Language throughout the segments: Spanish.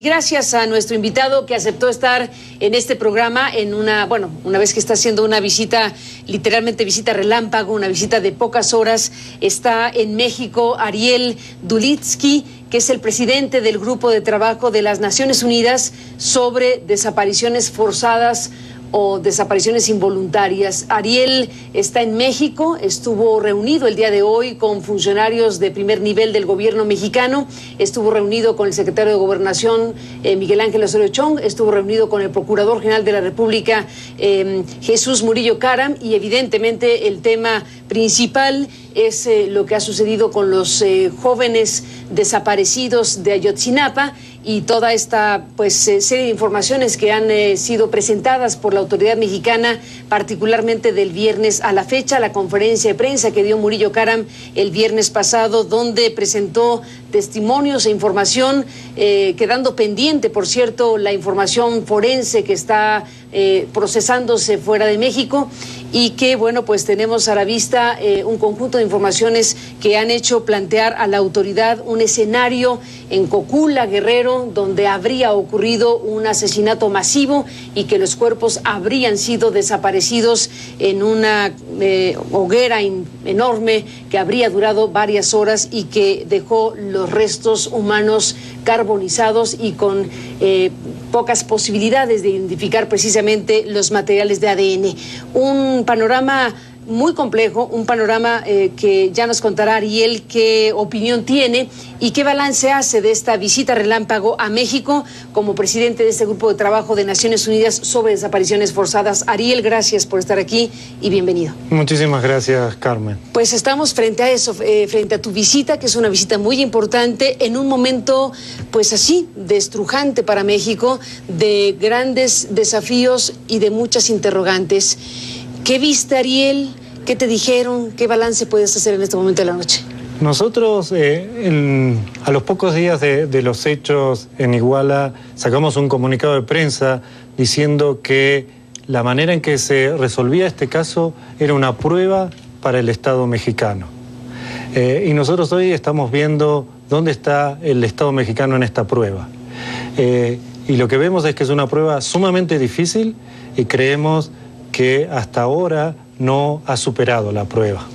Gracias a nuestro invitado que aceptó estar en este programa en una vez que está haciendo una visita, literalmente visita relámpago, una visita de pocas horas. Está en México Ariel Dulitsky, que es el presidente del Grupo de Trabajo de las Naciones Unidas sobre desapariciones forzadas o desapariciones involuntarias. Ariel está en México, estuvo reunido el día de hoy con funcionarios de primer nivel del gobierno mexicano, estuvo reunido con el secretario de Gobernación, Miguel Ángel Osorio Chong, estuvo reunido con el Procurador General de la República, Jesús Murillo Caram, y evidentemente el tema principal es lo que ha sucedido con los jóvenes desaparecidos de Ayotzinapa y toda esta serie de informaciones que han sido presentadas por la autoridad mexicana, particularmente del viernes a la fecha, la conferencia de prensa que dio Murillo Caram el viernes pasado, donde presentó testimonios e información, quedando pendiente, por cierto, la información forense que está procesándose fuera de México, y que, bueno, pues tenemos a la vista un conjunto de informaciones que han hecho plantear a la autoridad un escenario en Cocula, Guerrero, donde habría ocurrido un asesinato masivo y que los cuerpos habrían sido desaparecidos en una hoguera enorme que habría durado varias horas y que dejó los restos humanos carbonizados y con pocas posibilidades de identificar precisamente los materiales de ADN. Un panorama muy complejo, un panorama que ya nos contará Ariel qué opinión tiene y qué balance hace de esta visita relámpago a México como presidente de este grupo de trabajo de Naciones Unidas sobre desapariciones forzadas. Ariel, gracias por estar aquí y bienvenido. Muchísimas gracias, Carmen. Pues estamos frente a eso, frente a tu visita, que es una visita muy importante, en un momento pues así, destrujante para México, de grandes desafíos y de muchas interrogantes. ¿Qué viste, Ariel? ¿Qué te dijeron? ¿Qué balance puedes hacer en este momento de la noche? Nosotros, a los pocos días de los hechos en Iguala, sacamos un comunicado de prensa diciendo que la manera en que se resolvía este caso era una prueba para el Estado mexicano. Y nosotros hoy estamos viendo dónde está el Estado mexicano en esta prueba. Y lo que vemos es que es una prueba sumamente difícil y creemos que hasta ahora no ha superado la prueba.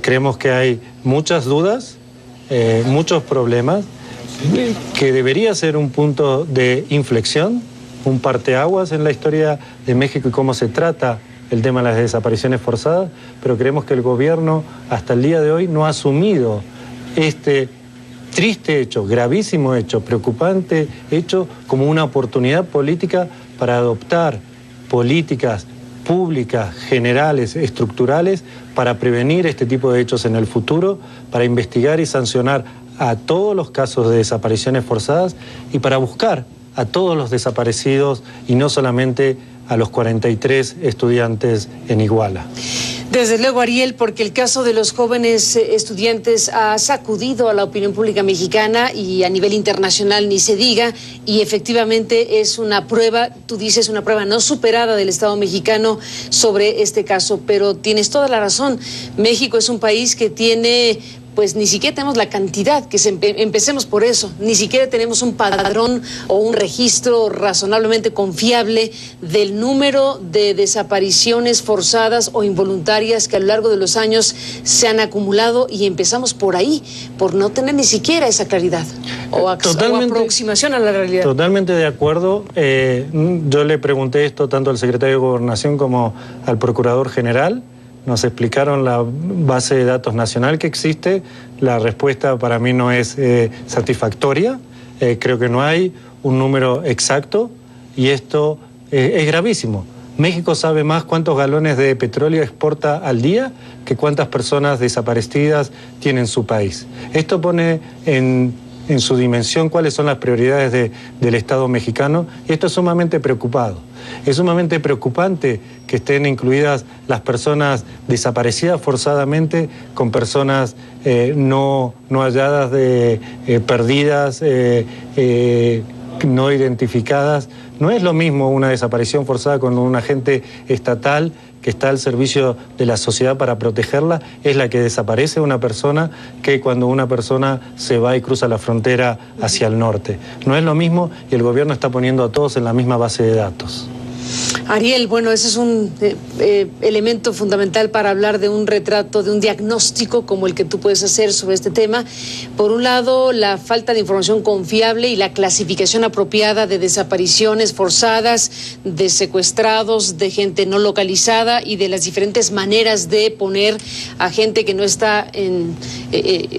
Creemos que hay muchas dudas, muchos problemas, que debería ser un punto de inflexión, un parteaguas en la historia de México y cómo se trata el tema de las desapariciones forzadas, pero creemos que el gobierno hasta el día de hoy no ha asumido este triste hecho, gravísimo hecho, preocupante hecho como una oportunidad política para adoptar políticas públicas, generales, estructurales, para prevenir este tipo de hechos en el futuro, para investigar y sancionar a todos los casos de desapariciones forzadas y para buscar a todos los desaparecidos y no solamente a los 43 estudiantes en Iguala. Desde luego, Ariel, porque el caso de los jóvenes estudiantes ha sacudido a la opinión pública mexicana y a nivel internacional ni se diga, y efectivamente es una prueba, tú dices, una prueba no superada del Estado mexicano sobre este caso, pero tienes toda la razón. México es un país que tiene, pues ni siquiera tenemos la cantidad, empecemos por eso, ni siquiera tenemos un padrón o un registro razonablemente confiable del número de desapariciones forzadas o involuntarias que a lo largo de los años se han acumulado, y empezamos por ahí, por no tener ni siquiera esa claridad o aproximación a la realidad. Totalmente de acuerdo. Yo le pregunté esto tanto al secretario de Gobernación como al Procurador General. Nos explicaron la base de datos nacional que existe. La respuesta para mí no es satisfactoria. Creo que no hay un número exacto y esto es gravísimo. México sabe más cuántos galones de petróleo exporta al día que cuántas personas desaparecidas tiene en su país. Esto pone en su dimensión cuáles son las prioridades del Estado mexicano, y esto es sumamente preocupado. Es sumamente preocupante que estén incluidas las personas desaparecidas forzadamente con personas no halladas, perdidas, no identificadas. No es lo mismo una desaparición forzada con un agente estatal que está al servicio de la sociedad para protegerla es la que desaparece una persona que cuando una persona se va y cruza la frontera hacia el norte. No es lo mismo y el gobierno está poniendo a todos en la misma base de datos. Ariel, bueno, ese es un elemento fundamental para hablar de un retrato, de un diagnóstico como el que tú puedes hacer sobre este tema. Por un lado, la falta de información confiable y la clasificación apropiada de desapariciones forzadas, de secuestrados, de gente no localizada y de las diferentes maneras de poner a gente que no está en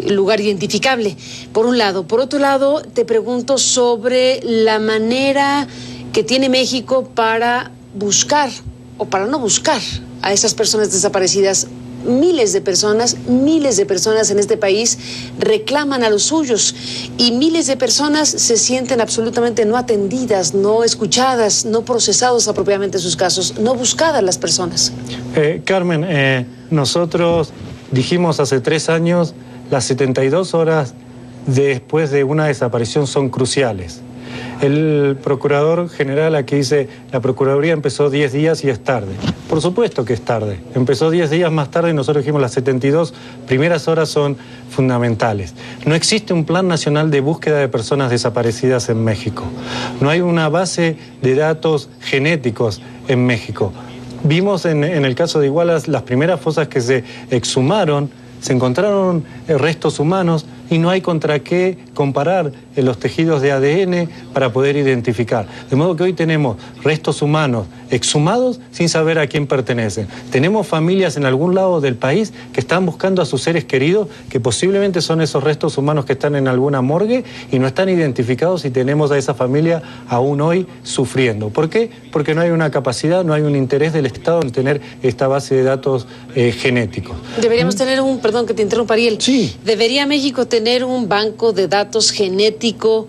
lugar identificable. Por un lado. Por otro lado, te pregunto sobre la manera que tiene México para buscar o para no buscar a esas personas desaparecidas. Miles de personas en este país reclaman a los suyos y miles de personas se sienten absolutamente no atendidas, no escuchadas, no procesados apropiadamente sus casos, no buscadas las personas. Carmen, nosotros dijimos hace 3 años, las 72 horas después de una desaparición son cruciales. El procurador general aquí dice, la Procuraduría empezó 10 días y es tarde. Por supuesto que es tarde. Empezó 10 días más tarde y nosotros dijimos las 72 primeras horas son fundamentales. No existe un plan nacional de búsqueda de personas desaparecidas en México. No hay una base de datos genéticos en México. Vimos en el caso de Iguala las primeras fosas que se exhumaron, se encontraron restos humanos y no hay contra qué comparar los tejidos de ADN para poder identificar. De modo que hoy tenemos restos humanos exhumados sin saber a quién pertenecen. Tenemos familias en algún lado del país que están buscando a sus seres queridos, que posiblemente son esos restos humanos que están en alguna morgue y no están identificados y tenemos a esa familia aún hoy sufriendo. ¿Por qué? Porque no hay una capacidad, no hay un interés del Estado en tener esta base de datos genéticos. Deberíamos tener perdón que te interrumpa, Ariel. Sí. ¿Debería México tener un banco de datos genético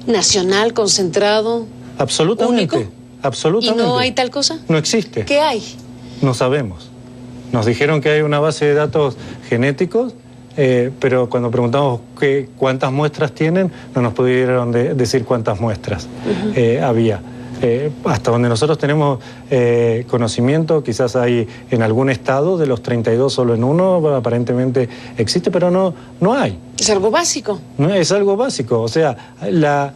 nacional concentrado? Absolutamente. ¿Único? Absolutamente. ¿Y no hay tal cosa? No existe. ¿Qué hay? No sabemos. Nos dijeron que hay una base de datos genéticos, pero cuando preguntamos cuántas muestras tienen, no nos pudieron decir cuántas muestras había. Hasta donde nosotros tenemos conocimiento, quizás hay en algún estado, de los 32 solo en uno, aparentemente existe, pero no hay. Es algo básico. No, es algo básico, o sea, la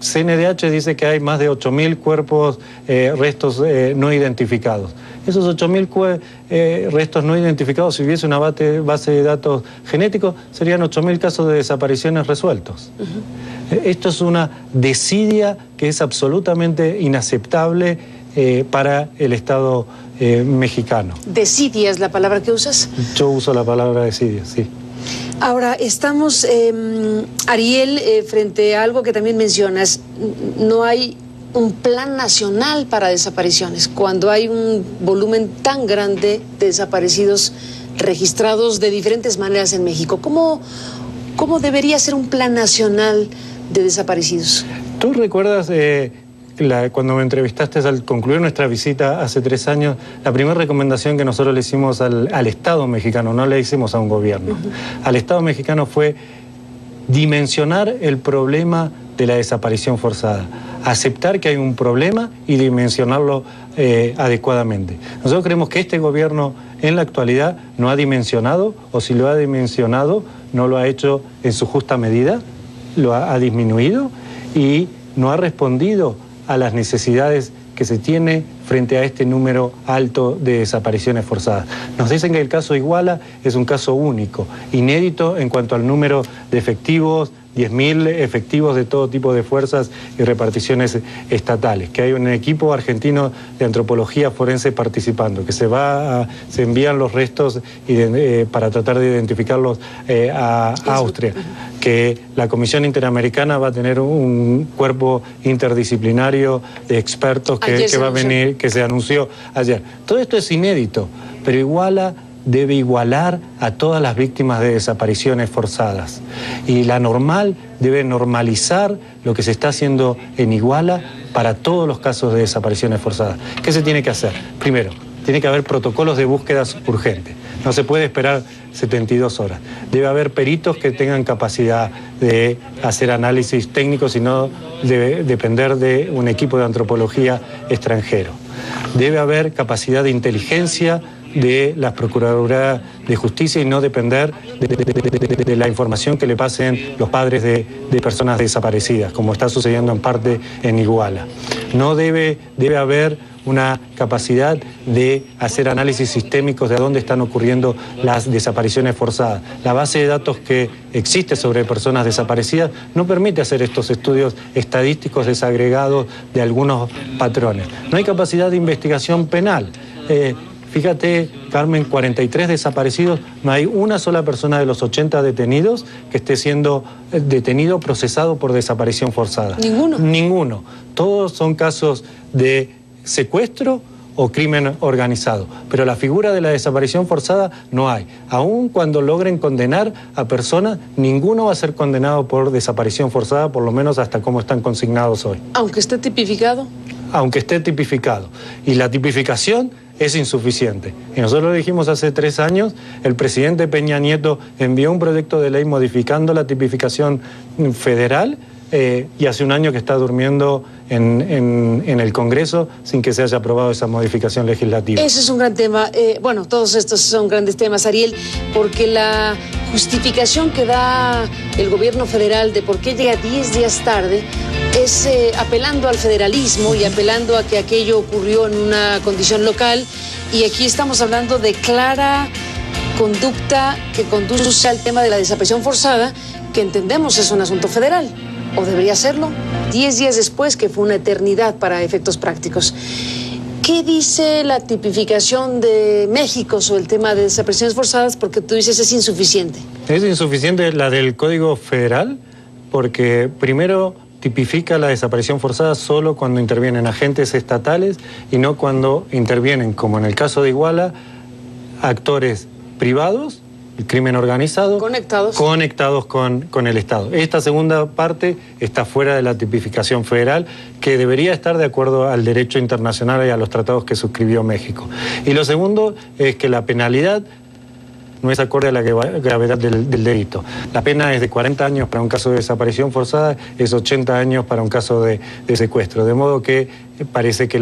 CNDH dice que hay más de 8.000 cuerpos, restos no identificados. Esos 8.000 restos no identificados, si hubiese una base de datos genéticos, serían 8.000 casos de desapariciones resueltos. Esto es una desidia que es absolutamente inaceptable para el Estado mexicano. ¿Desidia es la palabra que usas? Yo uso la palabra desidia, sí. Ahora, estamos, Ariel, frente a algo que también mencionas, no hay un plan nacional para desapariciones, cuando hay un volumen tan grande de desaparecidos registrados de diferentes maneras en México. ¿Cómo debería ser un plan nacional de desaparecidos? ¿Tú recuerdas cuando me entrevistaste al concluir nuestra visita hace 3 años, la primera recomendación que nosotros le hicimos al Estado mexicano, no le hicimos a un gobierno, al Estado mexicano fue dimensionar el problema de la desaparición forzada, aceptar que hay un problema y dimensionarlo adecuadamente. Nosotros creemos que este gobierno en la actualidad no ha dimensionado, o si lo ha dimensionado, no lo ha hecho en su justa medida, lo ha disminuido y no ha respondido a las necesidades que se tiene frente a este número alto de desapariciones forzadas. Nos dicen que el caso Iguala es un caso único, inédito en cuanto al número de efectivos, 10.000 efectivos de todo tipo de fuerzas y reparticiones estatales, que hay un equipo argentino de antropología forense participando, que se envían los restos para tratar de identificarlos a Austria, que la Comisión Interamericana va a tener un cuerpo interdisciplinario de expertos que va a venir, que se anunció ayer. Todo esto es inédito, pero Iguala debe igualar a todas las víctimas de desapariciones forzadas. Y la normal debe normalizar lo que se está haciendo en Iguala para todos los casos de desapariciones forzadas. ¿Qué se tiene que hacer? Primero, tiene que haber protocolos de búsquedas urgentes. No se puede esperar 72 horas. Debe haber peritos que tengan capacidad de hacer análisis técnicos y no debe depender de un equipo de antropología extranjero. Debe haber capacidad de inteligencia de las Procuradurías de Justicia y no depender de la información que le pasen los padres de personas desaparecidas, como está sucediendo en parte en Iguala. Debe haber una capacidad de hacer análisis sistémicos de dónde están ocurriendo las desapariciones forzadas. La base de datos que existe sobre personas desaparecidas no permite hacer estos estudios estadísticos desagregados de algunos patrones. No hay capacidad de investigación penal. Fíjate, Carmen, 43 desaparecidos, no hay una sola persona de los 80 detenidos que esté siendo detenido, procesado por desaparición forzada. ¿Ninguno? Ninguno. Todos son casos de secuestro o crimen organizado. Pero la figura de la desaparición forzada no hay. Aun cuando logren condenar a personas, ninguno va a ser condenado por desaparición forzada, por lo menos hasta como están consignados hoy. ¿Aunque esté tipificado? Aunque esté tipificado. Y la tipificación es insuficiente. Y nosotros lo dijimos hace 3 años, el presidente Peña Nieto envió un proyecto de ley modificando la tipificación federal y hace 1 año que está durmiendo en el Congreso sin que se haya aprobado esa modificación legislativa. Ese es un gran tema. Bueno, todos estos son grandes temas, Ariel, porque la justificación que da el gobierno federal de por qué llega 10 días tarde es apelando al federalismo y apelando a que aquello ocurrió en una condición local, y aquí estamos hablando de clara conducta que conduce al tema de la desaparición forzada, que entendemos es un asunto federal, o debería serlo, 10 días después, que fue una eternidad para efectos prácticos. ¿Qué dice la tipificación de México sobre el tema de desapariciones forzadas? Porque tú dices es insuficiente. Es insuficiente la del Código Federal, porque primero tipifica la desaparición forzada solo cuando intervienen agentes estatales y no cuando intervienen, como en el caso de Iguala, actores privados, el crimen organizado, conectados con el Estado. Esta segunda parte está fuera de la tipificación federal, que debería estar de acuerdo al derecho internacional y a los tratados que suscribió México. Y lo segundo es que la penalidad no es acorde a la gravedad del delito. La pena es de 40 años para un caso de desaparición forzada, es 80 años para un caso de secuestro. De modo que parece que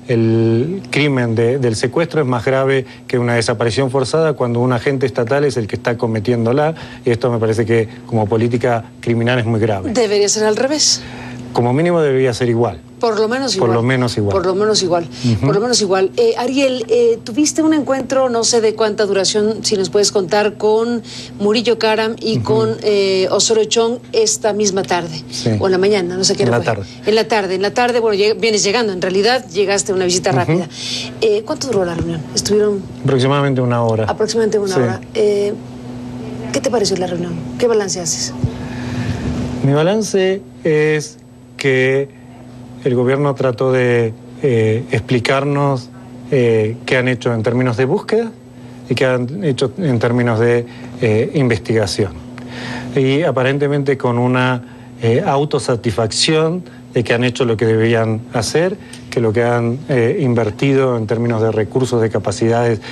el crimen del secuestro es más grave que una desaparición forzada cuando un agente estatal es el que está cometiéndola, y esto me parece que como política criminal es muy grave. Debería ser al revés. Como mínimo debería ser igual. Por lo menos igual. Por lo menos igual. Por lo menos igual. Por lo menos igual. Ariel, tuviste un encuentro, no sé de cuánta duración, si nos puedes contar, con Murillo Karam y con Osorio Chong esta misma tarde. Sí. O en la mañana, no sé qué hora fue. En la tarde, bueno, vienes llegando, en realidad llegaste a una visita rápida. ¿Cuánto duró la reunión? ¿Estuvieron? Aproximadamente 1 hora. Aproximadamente una hora. ¿Qué te pareció la reunión? ¿Qué balance haces? Mi balance es que el gobierno trató de explicarnos qué han hecho en términos de búsqueda y qué han hecho en términos de investigación. Y aparentemente con una autosatisfacción de que han hecho lo que debían hacer, que lo que han invertido en términos de recursos, de capacidades,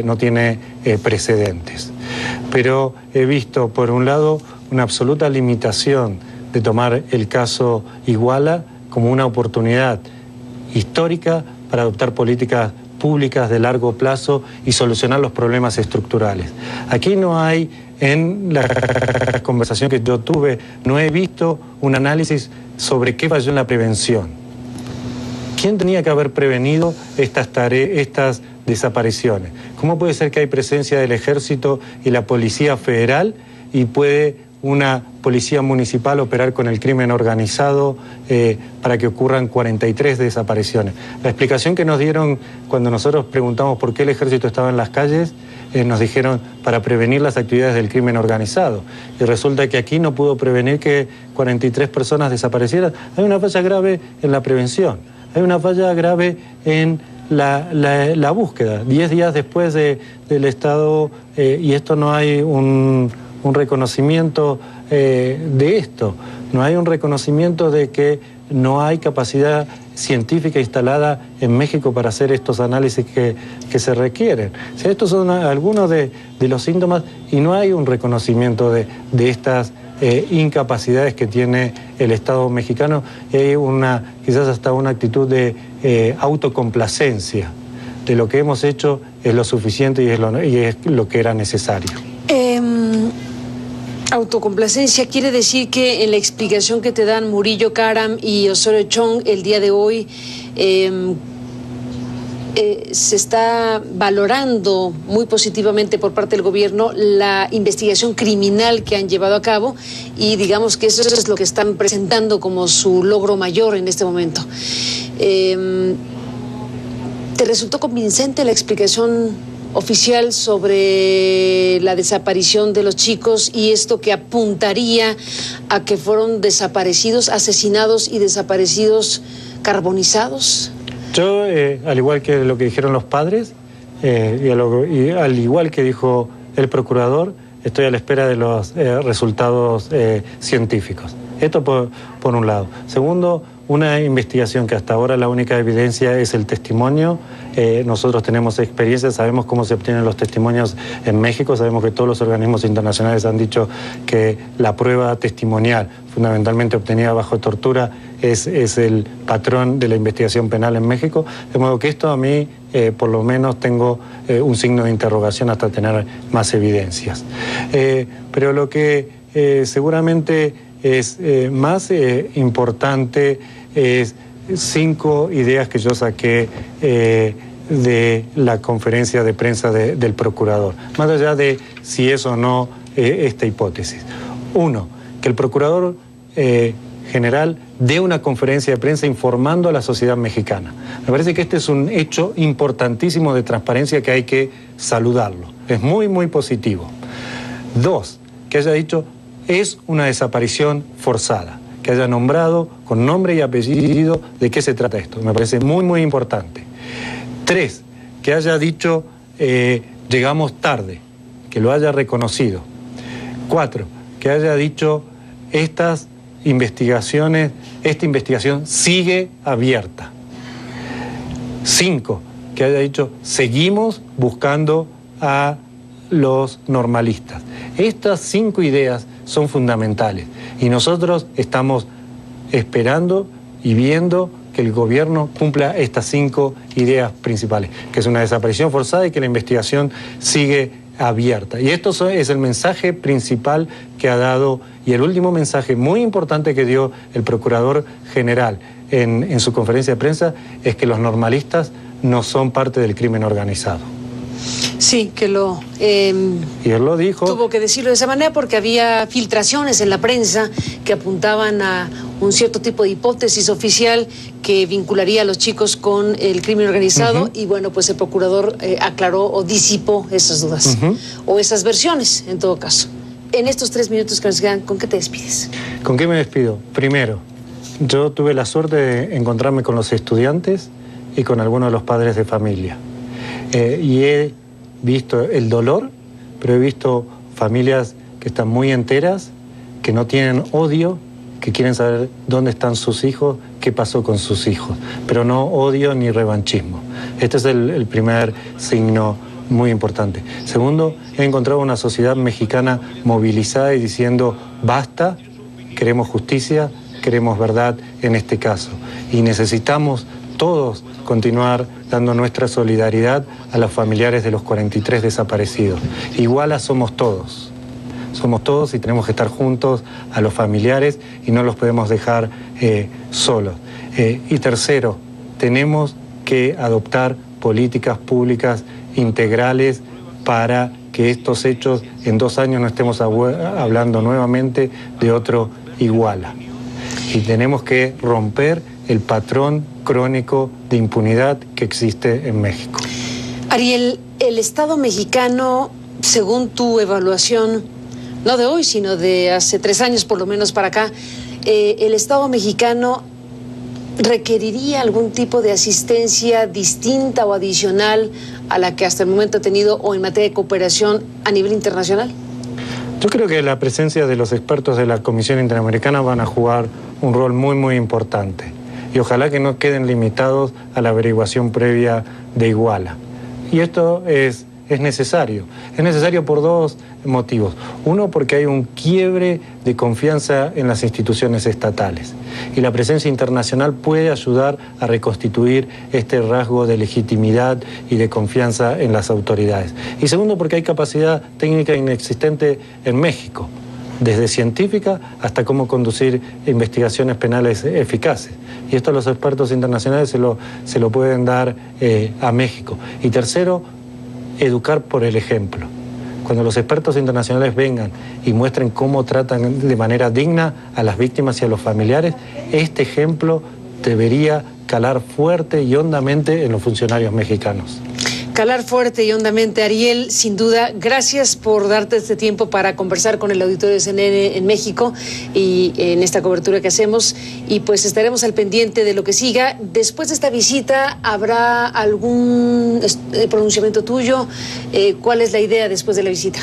no tiene precedentes. Pero he visto, por un lado, una absoluta limitación de tomar el caso Iguala como una oportunidad histórica para adoptar políticas públicas de largo plazo y solucionar los problemas estructurales. Aquí no hay, en la conversación que yo tuve, no he visto un análisis sobre qué falló en la prevención. ¿Quién tenía que haber prevenido estas desapariciones? ¿Cómo puede ser que hay presencia del Ejército y la Policía Federal y puede una policía municipal operar con el crimen organizado para que ocurran 43 desapariciones? La explicación que nos dieron cuando nosotros preguntamos por qué el Ejército estaba en las calles, nos dijeron para prevenir las actividades del crimen organizado. Y resulta que aquí no pudo prevenir que 43 personas desaparecieran. Hay una falla grave en la prevención, hay una falla grave en la búsqueda. 10 días después del Estado, y esto no hay un reconocimiento de esto, no hay un reconocimiento de que no hay capacidad científica instalada en México para hacer estos análisis que se requieren. O sea, estos son algunos de los síntomas y no hay un reconocimiento de estas incapacidades que tiene el Estado mexicano y hay quizás hasta una actitud de autocomplacencia. De lo que hemos hecho es lo suficiente y es lo que era necesario. Autocomplacencia quiere decir que en la explicación que te dan Murillo Karam y Osorio Chong el día de hoy se está valorando muy positivamente por parte del gobierno la investigación criminal que han llevado a cabo y digamos que eso es lo que están presentando como su logro mayor en este momento. ¿Te resultó convincente la explicación oficial sobre la desaparición de los chicos y esto que apuntaría a que fueron desaparecidos, asesinados y desaparecidos carbonizados? Yo, al igual que lo que dijeron los padres y al igual que dijo el procurador, estoy a la espera de los resultados científicos. Esto por un lado. Segundo, una investigación que hasta ahora la única evidencia es el testimonio. Nosotros tenemos experiencia, sabemos cómo se obtienen los testimonios en México, sabemos que todos los organismos internacionales han dicho que la prueba testimonial, fundamentalmente obtenida bajo tortura, es el patrón de la investigación penal en México. De modo que esto a mí, por lo menos, tengo un signo de interrogación hasta tener más evidencias. Pero lo que seguramente es más importante es 5 ideas que yo saqué de la conferencia de prensa del procurador, más allá de si es o no esta hipótesis. 1, que el procurador general dé una conferencia de prensa informando a la sociedad mexicana. Me parece que este es un hecho importantísimo de transparencia que hay que saludarlo. Es muy, muy positivo. 2, que haya dicho es una desaparición forzada, que haya nombrado con nombre y apellido de qué se trata esto. Me parece muy, muy importante. 3, que haya dicho llegamos tarde, que lo haya reconocido. 4, que haya dicho esta investigación sigue abierta. 5, que haya dicho seguimos buscando a los normalistas. Estas 5 ideas son fundamentales y nosotros estamos esperando y viendo que el gobierno cumpla estas 5 ideas principales, que es una desaparición forzada y que la investigación sigue abierta. Y esto es el mensaje principal que ha dado y el último mensaje muy importante que dio el Procurador General en su conferencia de prensa es que los normalistas no son parte del crimen organizado. Sí, que y él lo dijo. Tuvo que decirlo de esa manera porque había filtraciones en la prensa que apuntaban a un cierto tipo de hipótesis oficial que vincularía a los chicos con el crimen organizado y bueno, pues el procurador aclaró o disipó esas dudas o esas versiones en todo caso. En estos 3 minutos que nos quedan, ¿con qué te despides? ¿Con qué me despido? Primero, yo tuve la suerte de encontrarme con los estudiantes y con algunos de los padres de familia. Y he visto el dolor, pero he visto familias que están muy enteras, que no tienen odio, que quieren saber dónde están sus hijos, qué pasó con sus hijos, pero no odio ni revanchismo. Este es el primer signo muy importante. Segundo, he encontrado una sociedad mexicana movilizada y diciendo basta, queremos justicia, queremos verdad en este caso y necesitamos todos continuar dando nuestra solidaridad a los familiares de los 43 desaparecidos. Iguala somos todos y tenemos que estar juntos a los familiares y no los podemos dejar solos. Y tercero, tenemos que adoptar políticas públicas integrales para que estos hechos en 2 años no estemos hablando nuevamente de otro Iguala. Y tenemos que romper el patrón crónico de impunidad que existe en México. Ariel, el Estado mexicano, según tu evaluación, no de hoy, sino de hace 3 años por lo menos para acá, el Estado mexicano requeriría algún tipo de asistencia distinta o adicional a la que hasta el momento ha tenido o en materia de cooperación a nivel internacional? Yo creo que la presencia de los expertos de la Comisión Interamericana van a jugar un rol muy, muy importante. Y ojalá que no queden limitados a la averiguación previa de Iguala. Y esto es es necesario. Es necesario por dos motivos. Uno, porque hay un quiebre de confianza en las instituciones estatales. Y la presencia internacional puede ayudar a reconstituir este rasgo de legitimidad y de confianza en las autoridades. Y segundo, porque hay capacidad técnica inexistente en México, desde científica hasta cómo conducir investigaciones penales eficaces. Y esto los expertos internacionales se lo pueden dar a México. Y tercero, educar por el ejemplo. Cuando los expertos internacionales vengan y muestren cómo tratan de manera digna a las víctimas y a los familiares, este ejemplo debería calar fuerte y hondamente en los funcionarios mexicanos. Calar fuerte y hondamente. Ariel, sin duda, gracias por darte este tiempo para conversar con el auditorio de CNN en México y en esta cobertura que hacemos, y pues estaremos al pendiente de lo que siga. Después de esta visita, ¿habrá algún pronunciamiento tuyo? ¿Cuál es la idea después de la visita?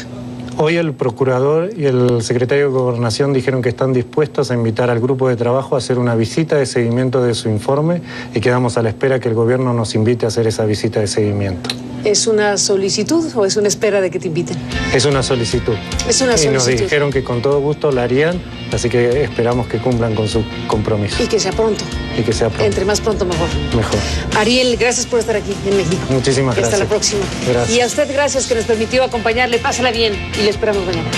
Hoy el procurador y el secretario de Gobernación dijeron que están dispuestos a invitar al grupo de trabajo a hacer una visita de seguimiento de su informe, y quedamos a la espera que el gobierno nos invite a hacer esa visita de seguimiento. ¿Es una solicitud o es una espera de que te inviten? Es una solicitud. Es una solicitud. Y nos dijeron que con todo gusto la harían, así que esperamos que cumplan con su compromiso. Y que sea pronto. Y que sea pronto. Entre más pronto, mejor. Mejor. Ariel, gracias por estar aquí en México. Muchísimas gracias. Hasta la próxima. Gracias. Y a usted, gracias que nos permitió acompañarle. Pásala bien y le esperamos mañana.